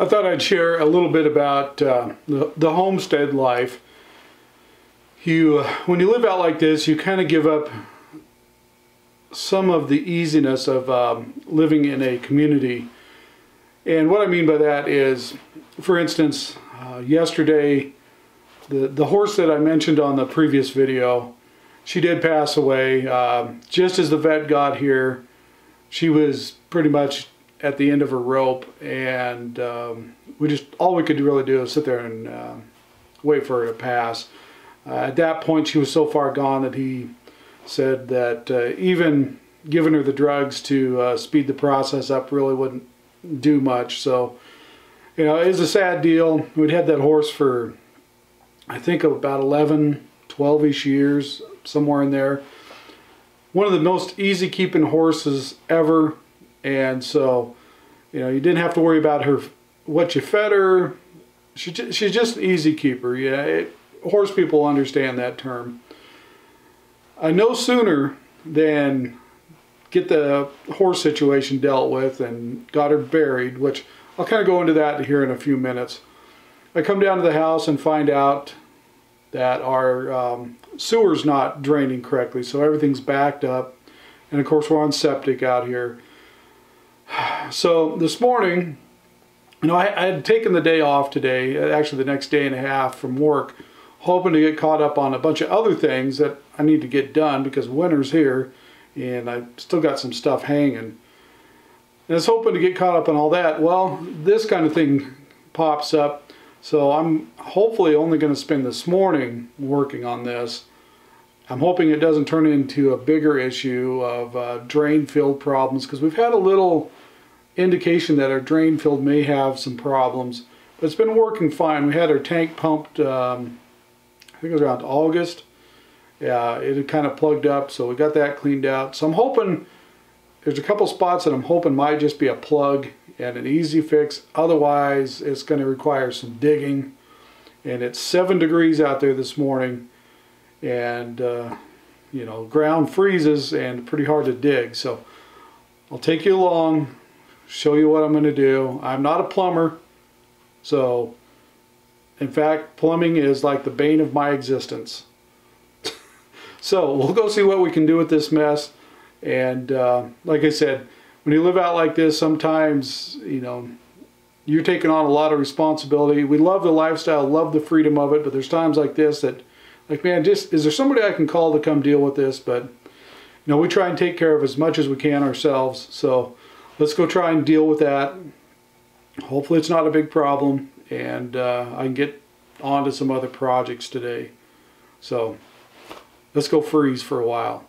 I thought I'd share a little bit about the homestead life. When you live out like this, you kind of give up some of the easiness of living in a community. And what I mean by that is, for instance, yesterday, the horse that I mentioned on the previous video, she did pass away. Just as the vet got here, she was pretty much at the end of her rope, and all we could really do is sit there and wait for her to pass. At that point, she was so far gone that he said that even giving her the drugs to speed the process up really wouldn't do much. So, you know, it was a sad deal. We'd had that horse for, I think, about 11, 12-ish years, somewhere in there. One of the most easy keeping horses ever. And so, you know, you didn't have to worry about her, what you fed her. She's just an easy keeper. Yeah, horse people understand that term. I no sooner than get the horse situation dealt with and got her buried, which I'll kind of go into that here in a few minutes. I come down to the house and find out that our sewer's not draining correctly, so everything's backed up, and of course we're on septic out here. So this morning, you know, I had taken the day off today, actually the next day and a half from work, hoping to get caught up on a bunch of other things that I need to get done because winter's here and I still got some stuff hanging. And I was hoping to get caught up on all that. Well, this kind of thing pops up, so I'm hopefully only going to spend this morning working on this. I'm hoping it doesn't turn into a bigger issue of drain field problems, because we've had a little indication that our drain field may have some problems, but it's been working fine. We had our tank pumped, I think it was around August. Yeah, it had kind of plugged up, so we got that cleaned out. So I'm hoping, there's a couple spots that I'm hoping might just be a plug and an easy fix. Otherwise, it's going to require some digging. And it's 7 degrees out there this morning, and you know, ground freezes and pretty hard to dig. So I'll take you along, show you what I'm going to do. I'm not a plumber, so in fact plumbing is like the bane of my existence. So we'll go see what we can do with this mess. And like I said, when you live out like this, sometimes, you know, you're taking on a lot of responsibility. We love the lifestyle, love the freedom of it, but there's times like this that, like, man, just, is there somebody I can call to come deal with this? But, you know, we try and take care of as much as we can ourselves. So let's go try and deal with that. Hopefully it's not a big problem, and I can get on to some other projects today. So let's go freeze for a while.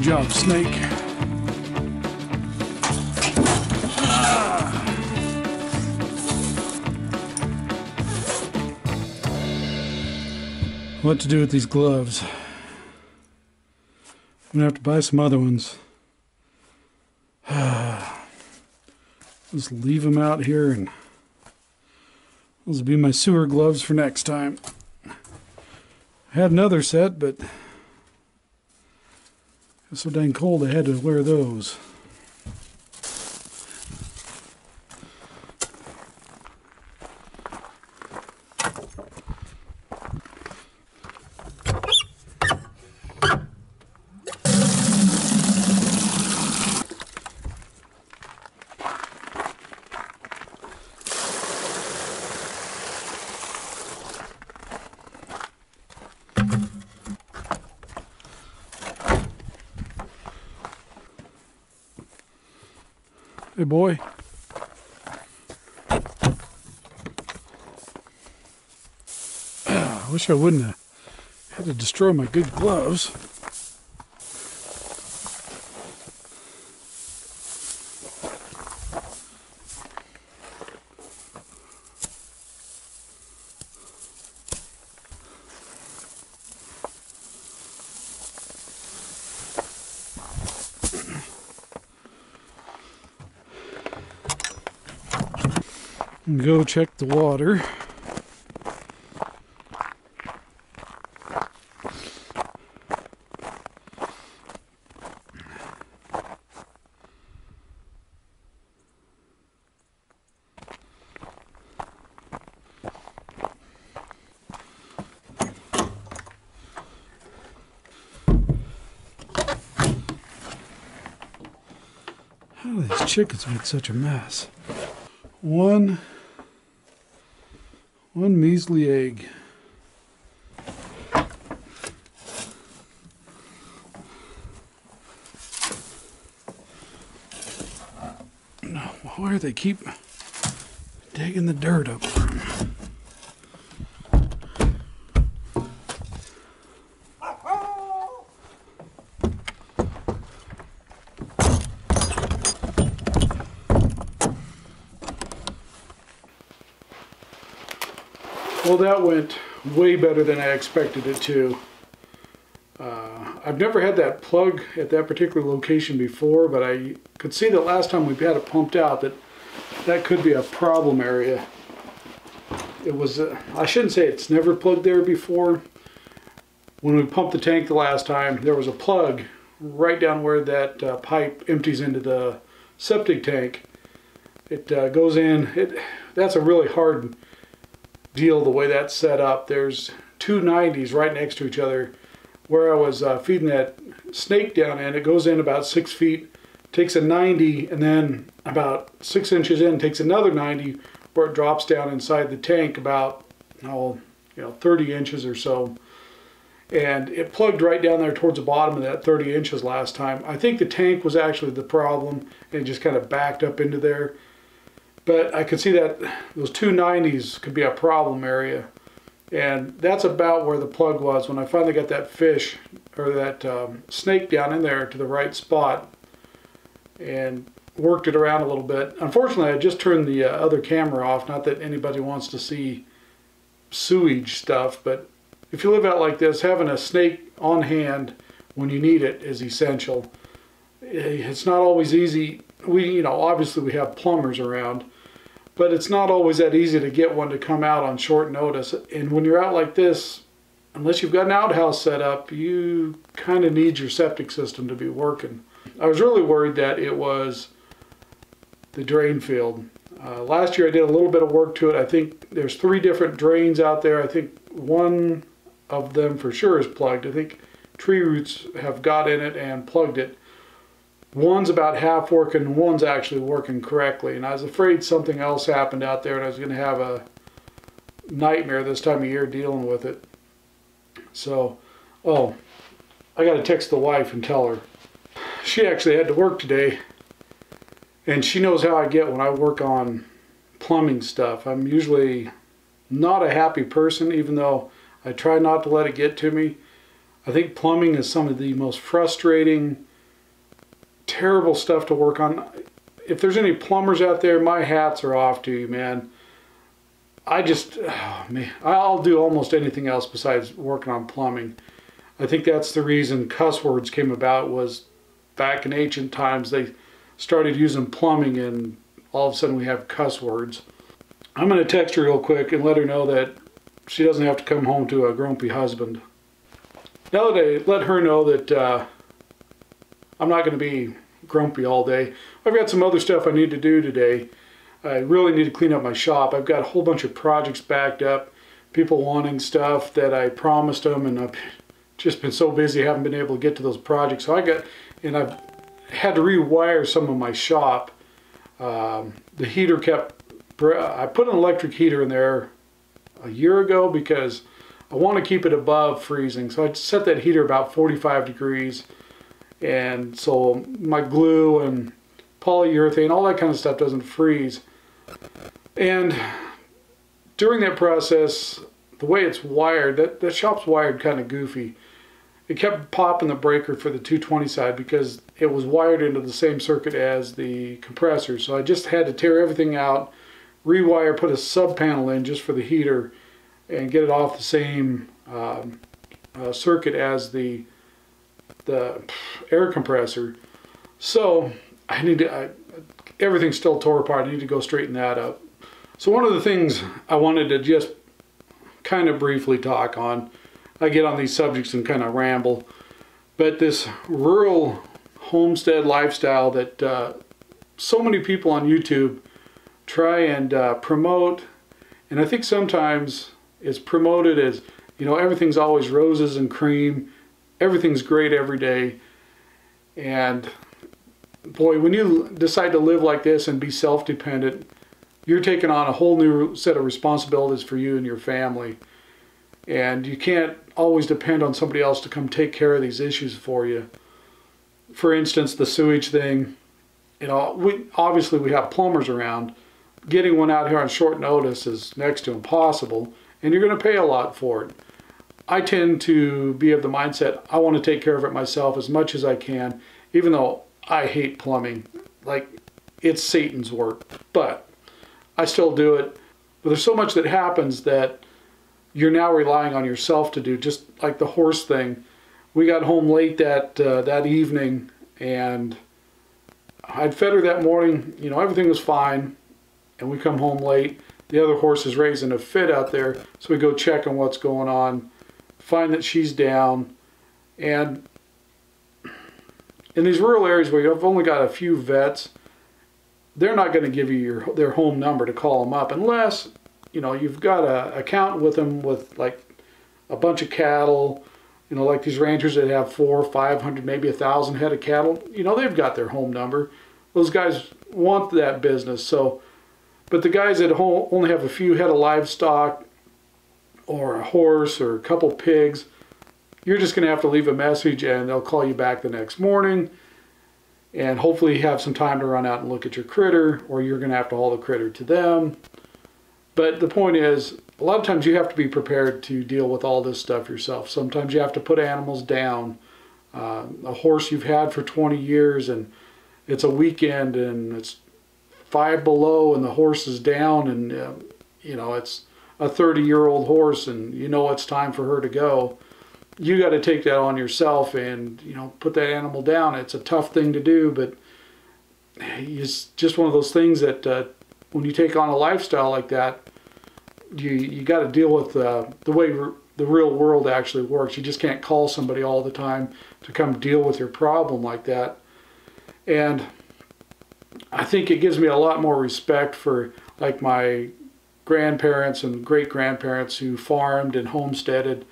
Good job, snake. What to do with these gloves? I'm gonna have to buy some other ones. Just leave them out here, and those will be my sewer gloves for next time. I had another set, but it was so dang cold I had to wear those. Hey, boy. I wish I wouldn't have had to destroy my good gloves. Go check the water. How do these chickens make such a mess? One measly egg. No, where they keep digging the dirt up from. Well, that went way better than I expected it to. I've never had that plug at that particular location before, but I could see that last time we had it pumped out that could be a problem area. It was, I shouldn't say it's never plugged there before. When we pumped the tank the last time, there was a plug right down where that pipe empties into the septic tank. It goes in, that's a really hard deal the way that's set up. There's two 90s right next to each other. Where I was feeding that snake down in, it goes in about 6 feet, takes a 90, and then about 6 inches in takes another 90 where it drops down inside the tank about 30 inches or so. And it plugged right down there towards the bottom of that 30 inches last time. I think the tank was actually the problem, and it just kind of backed up into there. But I could see that those two 90s could be a problem area. And that's about where the plug was when I finally got that fish, or that snake down in there to the right spot and worked it around a little bit. Unfortunately, I just turned the other camera off. Not that anybody wants to see sewage stuff, but if you live out like this, having a snake on hand when you need it is essential. It's not always easy. Obviously we have plumbers around, but it's not always that easy to get one to come out on short notice. And when you're out like this, unless you've got an outhouse set up, you kind of need your septic system to be working. I was really worried that it was the drain field. Last year I did a little bit of work to it. I think there's 3 different drains out there. I think one of them for sure is plugged. I think tree roots have got in it and plugged it. One's about half working, one's actually working correctly. And I was afraid something else happened out there and I was going to have a nightmare this time of year dealing with it. So, I got to text the wife and tell her. She actually had to work today, and she knows how I get when I work on plumbing stuff. I'm usually not a happy person, even though I try not to let it get to me. I think plumbing is some of the most frustrating terrible stuff to work on. If there's any plumbers out there, my hats are off to you, man. Oh, man, I'll do almost anything else besides working on plumbing. I think that's the reason cuss words came about, was back in ancient times they started using plumbing and all of a sudden we have cuss words. I'm going to text her real quick and let her know that she doesn't have to come home to a grumpy husband. Now that I let her know that I'm not going to be grumpy all day, I've got some other stuff I need to do today. I really need to clean up my shop. I've got a whole bunch of projects backed up, people wanting stuff that I promised them, and I've just been so busy I haven't been able to get to those projects. So I've had to rewire some of my shop. The heater I put an electric heater in there a year ago because I want to keep it above freezing. So I set that heater about 45 degrees. And so my glue and polyurethane, all that kind of stuff doesn't freeze. And during that process, the way it's wired, that shop's wired kind of goofy. It kept popping the breaker for the 220 side because it was wired into the same circuit as the compressor. So I just had to tear everything out, rewire, put a sub panel in just for the heater, and get it off the same circuit as the air compressor. So everything's still tore apart. I need to go straighten that up. So one of the things I wanted to just kind of briefly talk on, I get on these subjects and kind of ramble, but this rural homestead lifestyle that so many people on YouTube try and promote, and I think sometimes it's promoted as, you know, everything's always roses and cream, everything's great every day. And boy, when you decide to live like this and be self-dependent, you're taking on a whole new set of responsibilities for you and your family. And you can't always depend on somebody else to come take care of these issues for you. For instance, the sewage thing, you know, obviously we have plumbers around. Getting one out here on short notice is next to impossible, and you're going to pay a lot for it. I tend to be of the mindset, I want to take care of it myself as much as I can, even though I hate plumbing. Like, it's Satan's work, but I still do it. But there's so much that happens that you're now relying on yourself to do, just like the horse thing. We got home late that evening, and I'd fed her that morning. You know, everything was fine, and we come home late. The other horse is raising a fit out there, so we go check on what's going on, find that she's down. And in these rural areas where you've only got a few vets, they're not going to give you their home number to call them up unless, you know, you've got an account with them with like a bunch of cattle, you know, like these ranchers that have 400, 500, maybe 1,000 head of cattle. You know, they've got their home number. Those guys want that business. So, but the guys that only have a few head of livestock or a horse or a couple pigs, you're just going to have to leave a message and they'll call you back the next morning, and hopefully you have some time to run out and look at your critter, or you're going to have to haul the critter to them. But the point is, a lot of times you have to be prepared to deal with all this stuff yourself. Sometimes you have to put animals down. A horse you've had for 20 years and it's a weekend and it's 5 below and the horse is down, and you know, it's a 30-year-old horse and you know it's time for her to go. You got to take that on yourself and, you know, put that animal down. It's a tough thing to do, but it's just one of those things that when you take on a lifestyle like that, you got to deal with the way the real world actually works. You just can't call somebody all the time to come deal with your problem like that. And I think it gives me a lot more respect for like my grandparents and great-grandparents who farmed and homesteaded,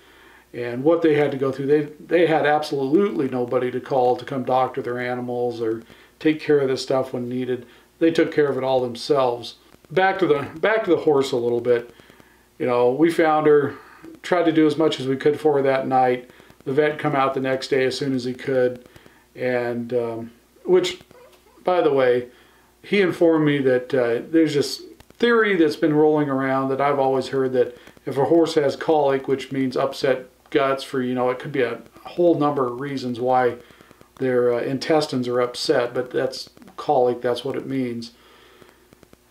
and what they had to go through. They had absolutely nobody to call to come doctor their animals or take care of this stuff when needed. They took care of it all themselves. Back to the horse a little bit. You know, we found her, tried to do as much as we could for her that night. The vet come out the next day as soon as he could, and which, by the way, he informed me that there's this theory that's been rolling around that I've always heard, that if a horse has colic, which means upset guts for, you know, it could be a whole number of reasons why their intestines are upset, but that's colic, that's what it means.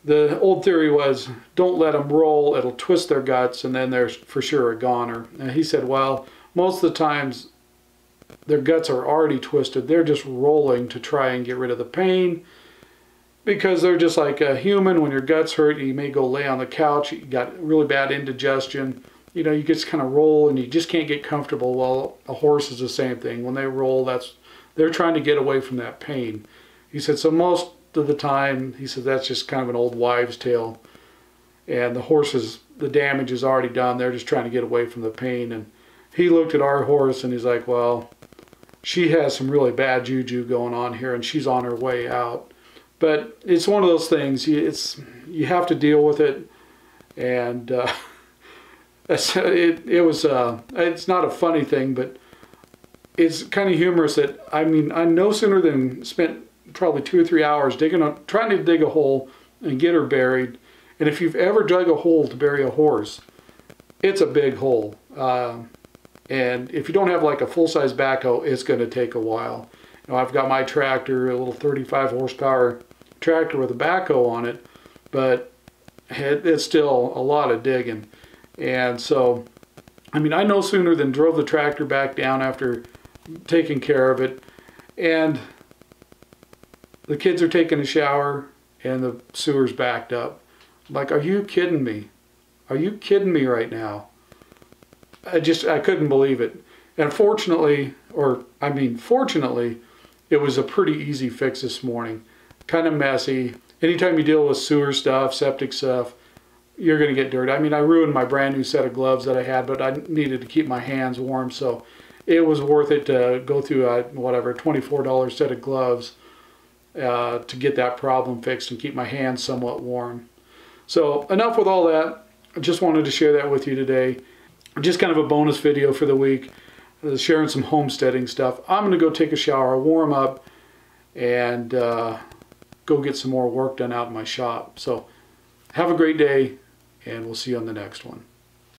The old theory was, don't let them roll, it'll twist their guts, and then they're for sure a goner. And he said, well, most of the times their guts are already twisted. They're just rolling to try and get rid of the pain, because they're just like a human. When your guts hurt, you may go lay on the couch, you got really bad indigestion. You know, you just kind of roll and you just can't get comfortable. Well, a horse is the same thing. When they roll, they're trying to get away from that pain. He said, so most of the time, he said, that's just kind of an old wives' tale. And the horses, the damage is already done. They're just trying to get away from the pain. And he looked at our horse and he's like, well, she has some really bad juju going on here and she's on her way out. But it's one of those things, you have to deal with it. And it's not a funny thing, but it's kind of humorous that, I mean, I no sooner than spent probably 2 or 3 hours trying to dig a hole and get her buried. And if you've ever dug a hole to bury a horse, it's a big hole. And if you don't have like a full-size backhoe, it's going to take a while. You know, I've got my tractor, a little 35 horsepower tractor with a backhoe on it, but it's still a lot of digging. And so, I mean, I no sooner than drove the tractor back down after taking care of it, and the kids are taking a shower and the sewer's backed up. I'm like, are you kidding me? Are you kidding me right now? I couldn't believe it. And fortunately, it was a pretty easy fix this morning. Kind of messy. Anytime you deal with sewer stuff, septic stuff, you're going to get dirty. I mean, I ruined my brand new set of gloves that I had, but I needed to keep my hands warm, so it was worth it to go through a $24 set of gloves to get that problem fixed and keep my hands somewhat warm. So enough with all that. I just wanted to share that with you today. Just kind of a bonus video for the week, sharing some homesteading stuff. I'm going to go take a shower, warm up, and go get some more work done out in my shop. So have a great day, and we'll see you on the next one.